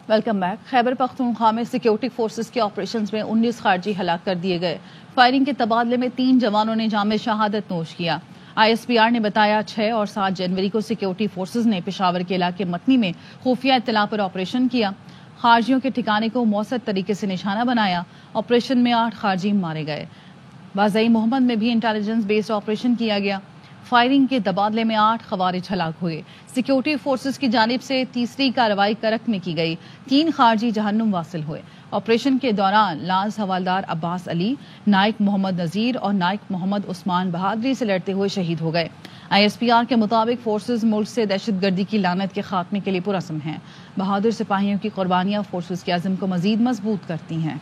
Welcome back. Khyber Pakhtunkhwa میں security forces کے operations میں 19 خارجی ہلاک کر دیے گئے۔ فائرنگ کے تبادلے میں 3 جوانوں نے جام شہادت نوش کیا۔ ISPR نے بتایا 6 اور 7 جنوری کو سیکیورٹی فورسز نے پشاور کے علاقے متنی میں خفیہ اطلاع پر آپریشن کیا۔ خارجیوں کے ٹھکانے کو مؤثر طریقے سے نشانہ بنایا۔ آپریشن میں 8 خارجی مارے گئے۔ بازائی محمد میں بھی انٹیلیجنس بیسڈ آپریشن کیا گیا۔ فائرنگ کے تبادلے میں 8 خوارج ہلاک ہوئے۔ سیکیورٹی فورسز کی جانب سے تیسری کارروائی کرک میں کی گئی۔ 3 خارجی جہنم واصل ہوئے۔ آپریشن کے دوران لانس حوالدار عباس علی، نائک محمد نذیر اور نائک محمد عثمان بہادری سے لڑتے ہوئے شہید ہو گئے۔ ISPR کے مطابق فورسز ملک سے دہشت گردی کی لعنت کے خاتمے کے لیے پرعزم ہیں۔ بہادر سپاہیوں کی قربانیاں فورسز کے عزم کو مزید مضبوط کرتی ہیں۔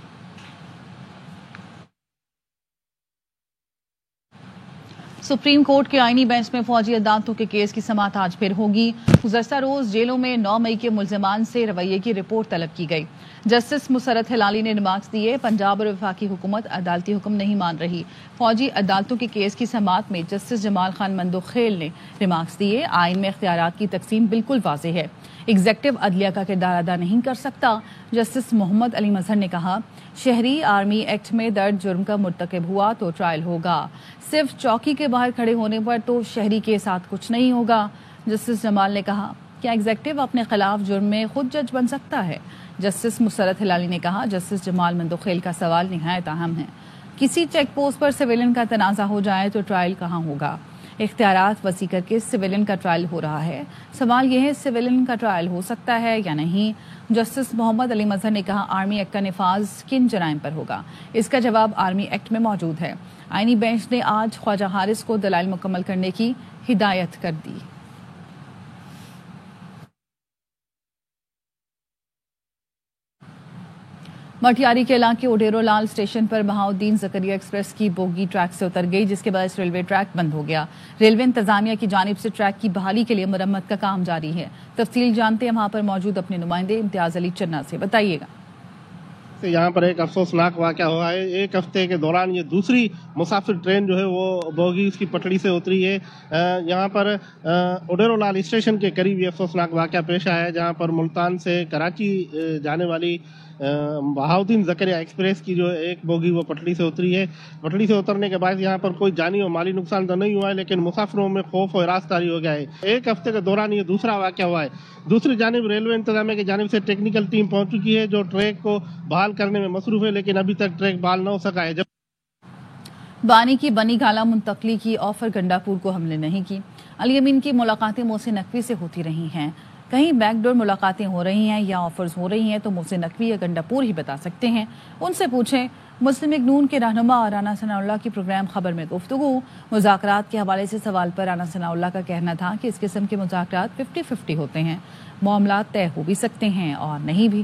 سپریم کورٹ کے آئینی بینچ میں فوجی عدالتوں کے کیس کی سماعت آج پھر ہوگی۔ گزشتہ روز جیلوں میں 9 مئی کے ملزمان سے رویے کی رپورٹ طلب کی گئی۔ جسٹس مسرت ہلالی نے ریمارکس دیے، پنجاب اور وفاقی حکومت عدالتی حکم نہیں مان رہی۔ فوجی عدالتوں کے کیس کی سماعت میں جسٹس جمال خان مندوخیل نے ریمارکس دیے، آئین میں اختیارات کی تقسیم بالکل واضح ہے، ایگزیکٹو عدلیہ کا کردار ادا نہیں کر سکتا۔ جسٹس محمد علی مظہر نے کہا، شہری آرمی ایکٹ میں درج جرم کا مرتکب ہوا تو ٹرائل ہوگا، صرف چوکی کے باہر کھڑے ہونے پر تو شہری کے ساتھ کچھ نہیں ہوگا۔ جسٹس جمال نے کہا، کیا ایگزیکٹو اپنے خلاف جرم میں خود جج بن سکتا ہے؟ جسٹس مسرت ہلالی نے کہا، جسٹس جمال مندوخیل کا سوال نہایت اہم ہے، کسی چیک پوسٹ پر سویلین کا تنازع ہو جائے تو ٹرائل کہاں ہوگا؟ اختیارات وسیع کر کے سویلین کا ٹرائل ہو رہا ہے، سوال یہ ہے سویلین کا ٹرائل ہو سکتا ہے یا نہیں؟ جسٹس محمد علی مظہر نے کہا، آرمی ایکٹ کا نفاذ کن جرائم پر ہوگا؟ اس کا جواب آرمی ایکٹ میں موجود ہے۔ آئینی بینچ نے آج خواجہ حارث کو دلائل مکمل کرنے کی ہدایت کر دی۔ مٹیاری کے علاقے اوڈیرو لال اسٹیشن پر بہاؤدین زکریا ایکسپریس کی بوگی ٹریک سے اتر گئی، جس کے باعث ریلوے ٹریک بند ہو گیا۔ ریلوے انتظامیہ کی جانب سے ٹریک کی بحالی کے لیے مرمت کا کام جاری ہے۔ تفصیل جانتے ہیں وہاں پر موجود اپنے نمائندے امتیاز علی چنّا سے، بتائیے گا۔ یہاں پر ایک افسوسناک واقعہ ہوا ہے۔ ایک ہفتے کے دوران یہ دوسری مسافر ٹرین جو ہے وہ بوگی اس کی پٹڑی سے اتری ہے۔ یہاں پر اوڈیرو لال اسٹیشن کے قریب یہ افسوسناک واقعہ پیش آیا ہے، جہاں پر ملتان سے کراچی جانے والی بہاؤدین زکریا ایکسپریس کی جو ایک بوگی وہ پٹڑی سے اتری ہے۔ پٹڑی سے اترنے کے بعد یہاں پر کوئی جانی اور مالی نقصان تو نہیں ہوا ہے، لیکن مسافروں میں خوف و ہراس طاری ہو گیا ہے۔ ایک ہفتے کے دوران یہ دوسرا واقعہ ہوا ہے۔ دوسری جانب ریلوے انتظامیہ کی جانب سے ٹیکنیکل ٹیم پہنچ چکی ہے جو ٹریک کو بحال کرنے میں مصروف ہے، لیکن ابھی تک ٹریک بحال نہ ہو سکا ہے۔ بانی کی بنی گالہ منتقلی کی آفر گنڈاپور کو ہم نے نہیں کی۔ علی امین کی ملاقاتیں محسن نقوی سے ہوتی رہی ہیں، کہیں بیک ڈور ملاقاتیں ہو رہی ہیں یا آفرز ہو رہی ہیں تو محسن نقوی یا گنڈاپور ہی بتا سکتے ہیں، ان سے پوچھیں۔ مسلم لیگ نون کے رہنما رانا ثناء اللہ کی پروگرام خبر میں گفتگو۔ مذاکرات کے حوالے سے سوال پر رانا ثناء اللہ کا کہنا تھا کہ اس قسم کے مذاکرات 50-50 ہوتے ہیں، معاملات طے ہو بھی سکتے ہیں اور نہیں بھی۔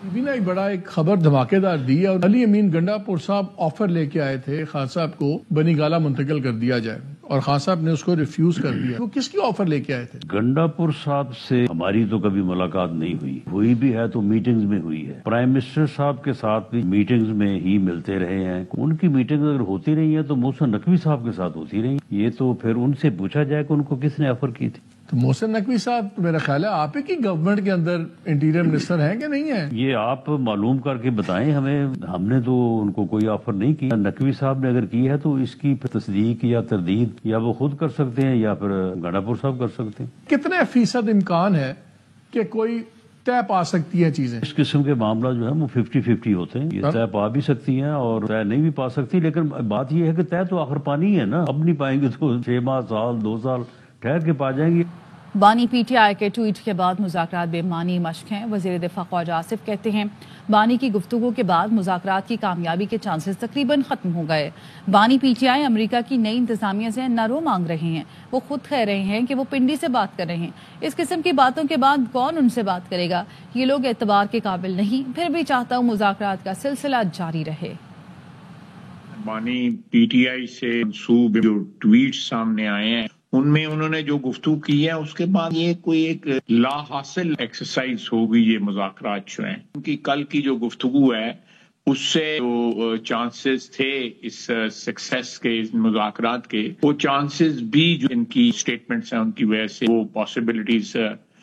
ایک بڑا ایک خبر دھماکے دار دی ہے، اور علی امین گنڈاپور صاحب آفر لے کے آئے تھے خان صاحب کو بنی گالہ منتقل کر دیا جائے، اور خان صاحب نے اس کو ریفیوز کر دیا۔ وہ کس کی آفر لے کے آئے تھے؟ گنڈاپور صاحب سے ہماری تو کبھی ملاقات نہیں ہوئی بھی ہے تو میٹنگز میں ہوئی ہے۔ پرائم منسٹر صاحب کے ساتھ بھی میٹنگز میں ہی ملتے رہے ہیں۔ ان کی میٹنگ اگر ہوتی رہی ہے تو محسن نقوی صاحب کے ساتھ ہوتی رہی، یہ تو پھر ان سے پوچھا جائے کہ ان کو کس نے آفر کی تھی۔ تو محسن نقوی صاحب میرا خیال ہے آپ ہی کی گورنمنٹ کے اندر انٹیریئر منسٹر ہیں کہ نہیں ہیں؟ یہ آپ معلوم کر کے بتائیں ہمیں، ہم نے تو ان کو کوئی آفر نہیں کی۔ نقوی صاحب نے اگر کی ہے تو اس کی تصدیق یا تردید یا وہ خود کر سکتے ہیں یا پھر گنڈاپور صاحب کر سکتے ہیں۔ کتنے فیصد امکان ہے کہ کوئی طے پا سکتی ہیں چیزیں؟ اس قسم کے معاملہ جو ہے وہ 50-50 ہوتے ہیں، یہ طے پا بھی سکتی ہیں اور طے نہیں بھی پا سکتی، لیکن بات یہ ہے کہ طے تو آخر پانی ہے نا، اب نہیں پائیں گے تو 6 ماہ، سال، 2 سال ٹھہر کے پا جائیں گے۔ بانی PTI کے ٹویٹ کے بعد مذاکرات بے معنی مشق ہیں۔ وزیر دفاع خواجہ آصف کہتے ہیں، بانی کی گفتگو کے بعد مذاکرات کی کامیابی کے چانسز تقریباً ختم ہو گئے۔ بانی PTI امریکہ کی نئی انتظامیہ سے نہ رو مانگ رہے ہیں، وہ خود کہہ رہے ہیں کہ وہ پنڈی سے بات کر رہے ہیں۔ اس قسم کی باتوں کے بعد کون ان سے بات کرے گا؟ یہ لوگ اعتبار کے قابل نہیں، پھر بھی چاہتا ہوں مذاکرات کا سلسلہ جاری رہے۔ بانی PTI سے منسوب جو ٹویٹ سامنے آئے ہیں ان میں انہوں نے جو گفتگو کی ہے اس کے بعد یہ کوئی ایک لا حاصل ایکسرسائز ہوگی۔ یہ مذاکرات جو ہیں ان کی کل کی جو گفتگو ہے اس سے جو چانسز تھے اس سکسیس کے، اس مذاکرات کے، وہ چانسز بھی جو ان کی سٹیٹمنٹس ہیں ان کی وجہ سے وہ پاسبلٹیز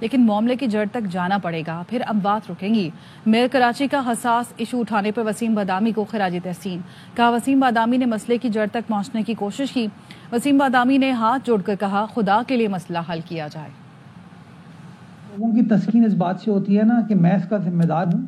لیکن معاملے کی جڑ تک جانا پڑے گا، پھر اموات رکیں گی۔ میئر کراچی کا حساس ایشو اٹھانے پر وسیم بادامی کو خراج تحسین کہا۔ وسیم بادامی نے مسئلے کی جڑ تک پہنچنے کی کوشش کی۔ وسیم بادامی نے ہاتھ جوڑ کر کہا خدا کے لیے مسئلہ حل کیا جائے۔ لوگوں کی تسکین اس بات سے ہوتی ہے نا کہ میں اس کا ذمہ دار ہوں،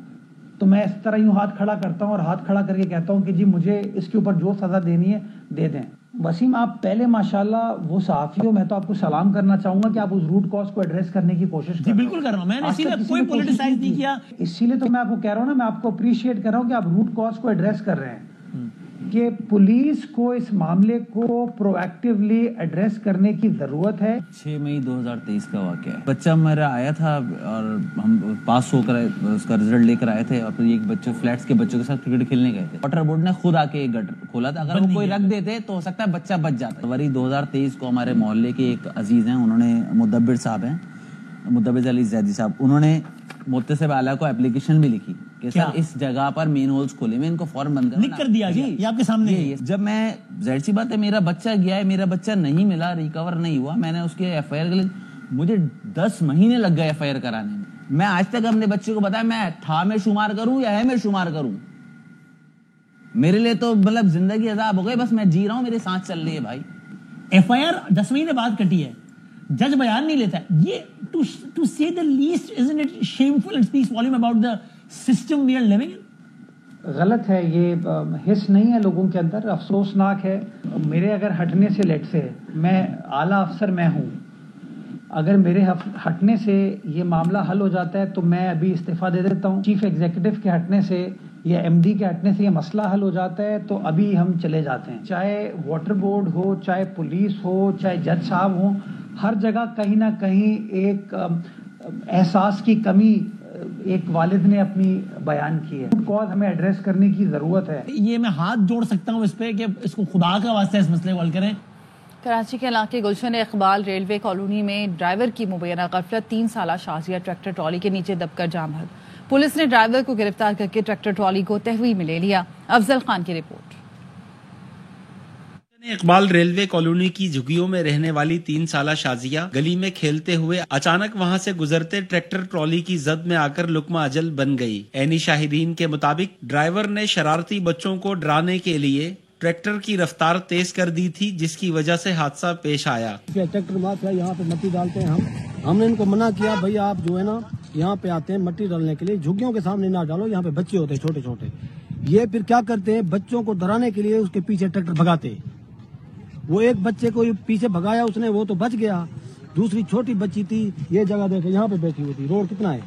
تو میں اس طرح یوں ہاتھ کھڑا کرتا ہوں اور ہاتھ کھڑا کر کے کہتا ہوں کہ جی مجھے اس کے اوپر جو سزا دینی ہے دے دیں۔ وسیم آپ پہلے ماشاءاللہ وہ صحافی ہو، میں تو آپ کو سلام کرنا چاہوں گا کہ آپ اس روٹ کاز کو ایڈریس کرنے کی کوشش کر رہے ہیں۔ جی بالکل کر رہا ہوں، میں نے اسی لیے کوئی پولیٹیسائز نہیں کیا، اسی لیے تو میں آپ کو کہہ رہا ہوں نا، میں آپ کو اپریشیٹ کر رہا ہوں کہ آپ روٹ کاز کو ایڈریس کر رہے ہیں کہ پولیس کو اس معاملے کو پرو ایکٹیولی ایڈریس کرنے کی ضرورت ہے۔ 6 مئی 2023 کا واقعہ ہے۔ بچہ میرا آیا تھا اور ہم پاس ہو کر اس کا رزلٹ لے کر آئے تھے، اور پھر ایک بچے فلیٹس کے بچوں کے ساتھ کرکٹ کھیلنے گئے تھے۔ واٹر بورڈ نے خود آ کے ایک گٹر کھولا تھا، اگر وہ کوئی رکھ دیتے تو ہو سکتا ہے بچہ بچ جاتا۔ فروری 2023 کو ہمارے محلے کے ایک عزیز ہیں، انہوں نے مدبر صاحب ہیں، مدبر علی زیدی صاحب، انہوں نے محتسب اعلیٰ کو اپلیکیشن بھی لکھی کہ سر اس جگہ پر مین ہولز کھولے، میں ان کو فوراً بند لکھ کر دیا گیا، یہ آپ کے سامنے ہے۔ جب میں ظاہر سی بات ہے میرا بچہ گیا ہے، میرا بچہ نہیں ملا، ریکور نہیں ہوا، میں نے اس کے ایف آئی آر کے لیے مجھے 10 مہینے لگ گئے ایف آئی آر کرانے میں۔ میں آج تک اپنے بچے کو بتایا میں تھا میں شمار کروں یا ہے میں شمار کروں، میرے لیے تو مطلب زندگی عذاب ہو گئی، بس میں جی رہا ہوں، میری سانس چل رہی ہے بھائی۔ ایف آئی آر 10 مہینے بعد کٹی ہے، جج بیان نہیں لیتا ہے، یہ to say the least isn't it shameful and speaks volume about the system we are living in؟ غلط ہے، یہ حس نہیں ہے لوگوں کے اندر، افسوسناک ہے۔ میرے اگر ہٹنے سے لیٹ سے میں اعلیٰ افسر میں ہوں، اگر میرے ہٹنے سے یہ معاملہ حل ہو جاتا ہے تو میں ابھی استعفیٰ دے دیتا ہوں۔ چیف ایگزیکٹو کے ہٹنے سے یا ایم ڈی کے ہٹنے سے یہ مسئلہ حل ہو جاتا ہے تو ابھی ہم چلے جاتے ہیں۔ چاہے واٹر بورڈ ہو، چاہے پولیس ہو، چاہے جج صاحب ہوں، ہر جگہ کہیں نہ کہیں ایک احساس کی کمی ایک والد نے اپنی بیان کی ہے۔ روٹ کاز ہمیں ایڈریس کرنے کی ضرورت ہے۔ یہ میں ہاتھ جوڑ سکتا ہوں اس پہ کہ اس کو خدا کا واسطہ اس مسئلے کو حل کریں۔ کراچی کے علاقے گلشن اقبال ریلوے کالونی میں ڈرائیور کی مبینہ غفلت، 3 سالہ شازیہ ٹریکٹر ٹرالی کے نیچے دب کر جام بھگ۔ پولیس نے ڈرائیور کو گرفتار کر کے ٹریکٹر ٹرالی کو تحویل میں لے لیا۔ افضل خان کی رپورٹ۔ اقبال ریلوے کالونی کی جھگیوں میں رہنے والی 3 سالہ شازیہ گلی میں کھیلتے ہوئے اچانک وہاں سے گزرتے ٹریکٹر ٹرالی کی زد میں آ کر لقمہ اجل بن گئی۔ عینی شاہدین کے مطابق ڈرائیور نے شرارتی بچوں کو ڈرانے کے لیے ٹریکٹر کی رفتار تیز کر دی تھی، جس کی وجہ سے حادثہ پیش آیا۔ ٹریکٹر یہاں پہ مٹی ڈالتے ہیں، ہم نے ان کو منع کیا بھائی آپ جو ہے نا یہاں پہ آتے ہیں مٹی ڈالنے کے لیے، جھگیوں کے سامنے نہ ڈالو، یہاں پہ بچے ہوتے ہیں چھوٹے چھوٹے۔ یہ پھر کیا کرتے ہیں، بچوں کو ڈرانے کے لیے اس کے پیچھے ٹریکٹر بھگاتے، وہ ایک بچے کو پیچھے بھگایا اس نے، وہ تو بچ گیا، دوسری چھوٹی بچی تھی، یہ جگہ دیکھیں یہاں پہ بیٹھی ہوئی تھی، روڈ کتنا ہے،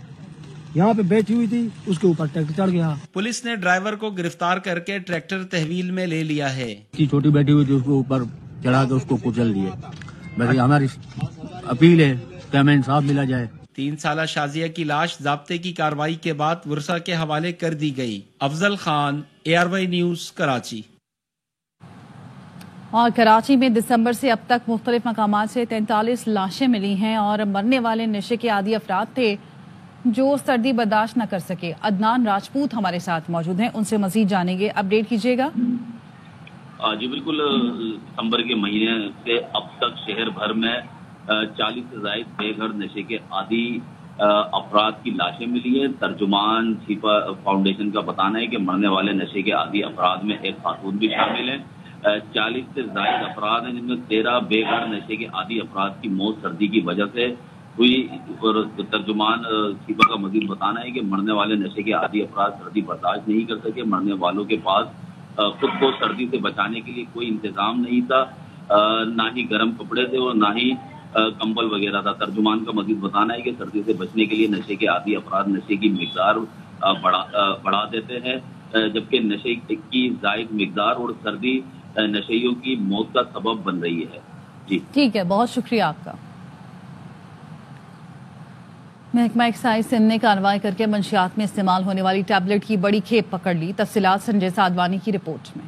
یہاں پہ بیٹھی ہوئی تھی، اس کے اوپر ٹریکٹر چڑھ گیا۔ پولیس نے ڈرائیور کو گرفتار کر کے ٹریکٹر تحویل میں لے لیا ہے۔ چھوٹی بیٹھی ہوئی تھی، اس کو اوپر چڑھا کے اس کو کچل دیے۔ بس ہماری اپیل ہے کہ ہمیں انصاف ملا جائے۔ 3 سالہ شازیہ کی لاش ضابطے کی کارروائی کے بعد ورثہ کے حوالے کر دی گئی۔ افضل خان، ARY نیوز، کراچی۔ اور کراچی میں دسمبر سے اب تک مختلف مقامات سے 43 لاشیں ملی ہیں اور مرنے والے نشے کے عادی افراد تھے جو سردی برداشت نہ کر سکے۔ عدنان راجپوت ہمارے ساتھ موجود ہیں، ان سے مزید جانیں گے، اپڈیٹ کیجیے گا۔ جی بالکل، دسمبر کے مہینے سے اب تک شہر بھر میں 40 سے زائد بے گھر نشے کے عادی افراد کی لاشیں ملی ہیں۔ ترجمان چھیپا فاؤنڈیشن کا بتانا ہے کہ مرنے والے نشے کے عادی افراد میں ایک خاتون بھی شامل ہیں۔ 40 سے زائد افراد ہیں، جن میں 13 بے گھر نشے کے عادی افراد کی موت سردی کی وجہ سے ہوئی۔ اور ترجمان چھیپا کا مزید بتانا ہے کہ مرنے والے نشے کے عادی افراد سردی برداشت نہیں کر سکے۔ مرنے والوں کے پاس خود کو سردی سے بچانے کے لیے کوئی انتظام نہیں تھا، نہ ہی گرم کپڑے تھے اور نہ ہی کمبل وغیرہ تھا۔ ترجمان کا مزید بتانا ہے کہ سردی سے بچنے کے لیے نشے کے عادی افراد نشے کی مقدار بڑھا دیتے ہیں، جبکہ نشے کی زائد مقدار اور سردی نشیوں کی موت کا سبب بن رہی ہے۔ جی ٹھیک ہے، بہت شکریہ آپ کا۔ محکمہ ایکسائز سندھ نے کارروائی کر کے منشیات میں استعمال ہونے والی ٹیبلٹ کی بڑی کھیپ پکڑ لی۔ تفصیلات سنجے سادوانی کی رپورٹ میں۔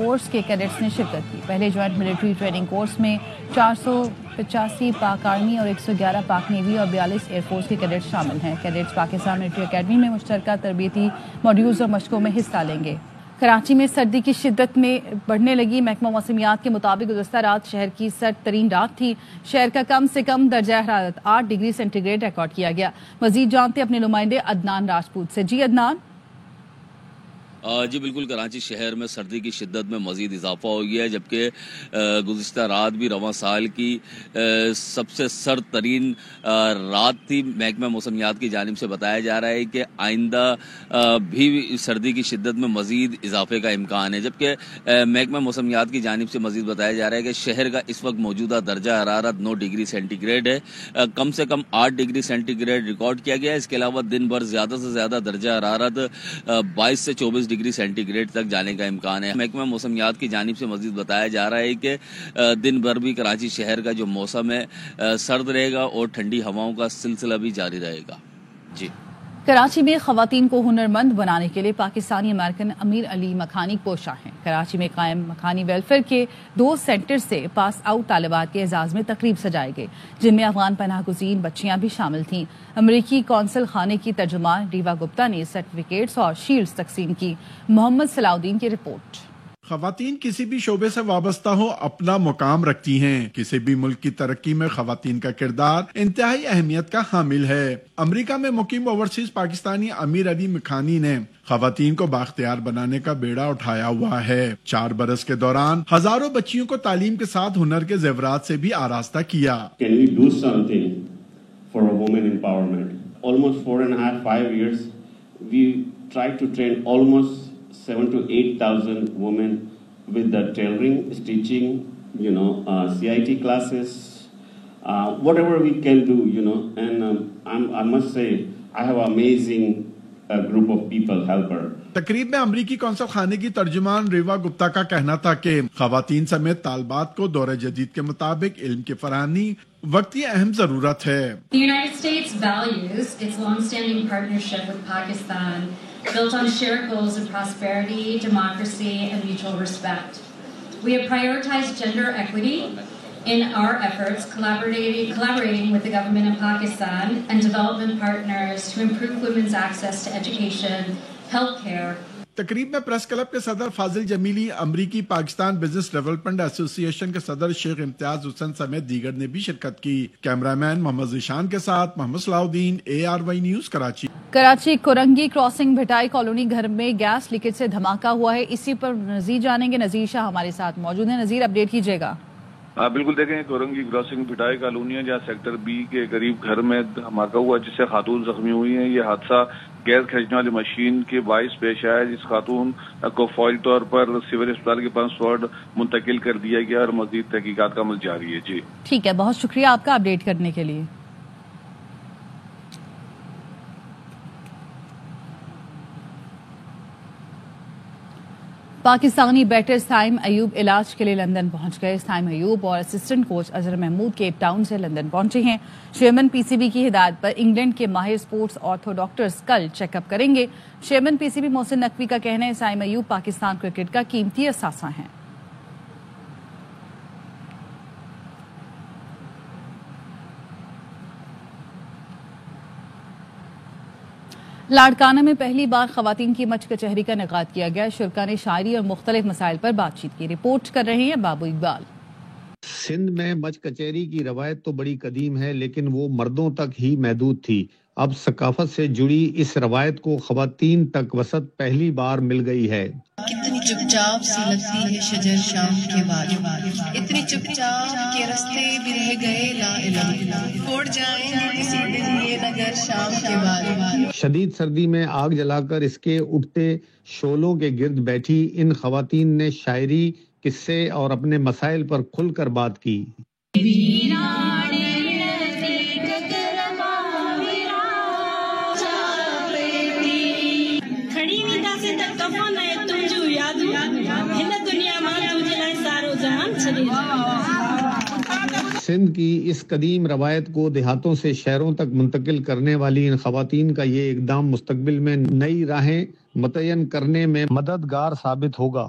فورس کے کیڈٹس نے شرکت کی۔ پہلے جوائنٹ ملٹری ٹریننگ کورس میں 485 پاک آرمی اور 111 پاک نیوی اور 42 ایئر فورس کے کیڈٹس شامل ہیں۔ کیڈٹس پاکستان ملٹری اکیڈمی میں مشترکہ تربیتی ماڈیولز اور مشقوں میں حصہ لیں گے۔ کراچی میں سردی کی شدت میں بڑھنے لگی۔ محکمہ موسمیات کے مطابق گزشتہ رات شہر کی سرد ترین رات تھی۔ شہر کا کم سے کم درجہ حرارت 8 ڈگری سینٹی گریڈ ریکارڈ کیا گیا۔ مزید جانتے اپنے نمائندے عدنان راجپوت سے۔ جی عدنان۔ جی بالکل، کراچی شہر میں سردی کی شدت میں مزید اضافہ ہو گیا ہے، جبکہ گزشتہ رات بھی رواں سال کی سب سے سرد ترین رات تھی۔ محکمہ موسمیات کی جانب سے بتایا جا رہا ہے کہ آئندہ بھی سردی کی شدت میں مزید اضافے کا امکان ہے، جبکہ محکمہ موسمیات کی جانب سے مزید بتایا جا رہا ہے کہ شہر کا اس وقت موجودہ درجہ حرارت 9 ڈگری سینٹی گریڈ ہے، کم سے کم 8 ڈگری سینٹی گریڈ ریکارڈ کیا گیا ہے۔ اس کے علاوہ دن بھر زیادہ سے زیادہ درجہ حرارت 22 سے 24 ڈگری سینٹی گریڈ تک جانے کا امکان ہے۔ محکمہ موسمیات کی جانب سے مزید بتایا جا رہا ہے کہ دن بھر بھی کراچی شہر کا جو موسم ہے سرد رہے گا اور ٹھنڈی ہواؤں کا سلسلہ بھی جاری رہے گا۔ جی، کراچی میں خواتین کو ہنرمند بنانے کے لیے پاکستانی امریکن امیر علی مکھانی کوشاں ہیں۔ کراچی میں قائم مکھانی ویلفیئر کے 2 سینٹر سے پاس آؤٹ طالبات کے اعزاز میں تقریب سجائے گئے، جن میں افغان پناہ گزین بچیاں بھی شامل تھیں۔ امریکی قونصل خانے کی ترجمان ریوا گپتا نے سرٹیفکیٹس اور شیلڈز تقسیم کی۔ محمد صلاح الدین کی رپورٹ۔ خواتین کسی بھی شعبے سے وابستہ ہو اپنا مقام رکھتی ہیں۔ کسی بھی ملک کی ترقی میں خواتین کا کردار انتہائی اہمیت کا حامل ہے۔ امریکہ میں مقیم اوورسیز پاکستانی امیر علی مکھانی نے خواتین کو بااختیار بنانے کا بیڑا اٹھایا ہوا ہے۔ 4 برس کے دوران ہزاروں بچیوں کو تعلیم کے ساتھ ہنر کے زیورات سے بھی آراستہ کیا۔ Can we do something for a woman empowerment? Almost 4.5 years, we tried to train almost 7,000 to 8,000 women with the tailoring, stitching, CIT classes, whatever we can do, and I must say, I have an amazing group of people, helper. تقریب میں امریکی قونصل خانے کی ترجمان ریوا گپتا کا کہنا تھا کہ خواتین سمیت طالبات کو دور جدید کے مطابق علم کی فراہمی وقت کی اہم ضرورت ہے۔ The United States values its long-standing partnership with Pakistan, built on shared goals of prosperity, democracy, and mutual respect. We have prioritized gender equity in our efforts, collaborating with the government of Pakistan and development partners to improve women's access to education, healthcare. تقریب میں press club کے صدر فاضل جمیلی، امریکی Pakistan business development ایسوسی ایشن کے صدر شیخ امتیاز حسن سمیت دیگر نے بھی شرکت کی۔ کیمرامین محمد ذیشان کے ساتھ محمد صلاح الدین، ARY news Karachi. Karachi Korangi crossing Bhittai colony گھر میں گیس لیکیج سے دھماکہ ہوا ہے، اسی پر نذیر جانیں گے۔ نذیر شاہ ہمارے ساتھ موجود ہیں۔ نذیر، اپڈیٹ کیجیے گا۔ بالکل، دیکھیں کورنگی کراسنگ بھٹائی کالونی ہے جہاں سیکٹر B کے قریب گھر میں دھماکہ ہوا جس سے خاتون زخمی ہوئی ہیں۔ یہ حادثہ گیس کھینچنے والی مشین کے باعث پیش آیا، جس خاتون کو فوری طور پر سول اسپتال کے پنس وارڈ منتقل کر دیا گیا اور مزید تحقیقات کا عمل جاری ہے۔ جی ٹھیک ہے، بہت شکریہ آپ کا اپڈیٹ کرنے کے لیے۔ پاکستانی بیٹر سائم ایوب علاج کے لیے لندن پہنچ گئے۔ سائم ایوب اور assistant coach Azhar Mahmood Cape Town سے لندن پہنچے ہیں۔ چیئرمین PCB کی ہدایت پر انگلینڈ کے ماہر سپورٹس آرتھو ڈاکٹرز کل چیک اپ کریں گے۔ چیئرمین PCB محسن نقوی کا کہنا ہے سائم ایوب پاکستان کرکٹ کا قیمتی اثاثہ ہیں۔ لاڑکانہ میں پہلی بار خواتین کی مچ کچہری کا انعقاد کیا گیا۔ شرکا نے شاعری اور مختلف مسائل پر بات چیت کی۔ رپورٹ کر رہے ہیں بابو اقبال۔ سندھ میں مچ کچہری کی روایت تو بڑی قدیم ہے، لیکن وہ مردوں تک ہی محدود تھی۔ اب ثقافت سے جڑی اس روایت کو خواتین تک وسعت پہلی بار مل گئی ہے۔ کتنی چپ چاپ سی لگتی ہے شجر شام کے بعد، اتنی چپ چاپ کے رستے بھی رہ گئے لا الہ، کوڑ جائیں گے کسی دن یہ نگر شام کے بعد۔ شدید سردی میں آگ جلا کر اس کے اٹھتے شعلوں کے گرد بیٹھی ان خواتین نے شاعری، قصے اور اپنے مسائل پر کھل کر بات کی۔ سندھ کی اس قدیم روایت کو دیہاتوں سے شہروں تک منتقل کرنے والی ان خواتین کا یہ اقدام مستقبل میں نئی راہیں متعین کرنے میں مددگار ثابت ہوگا۔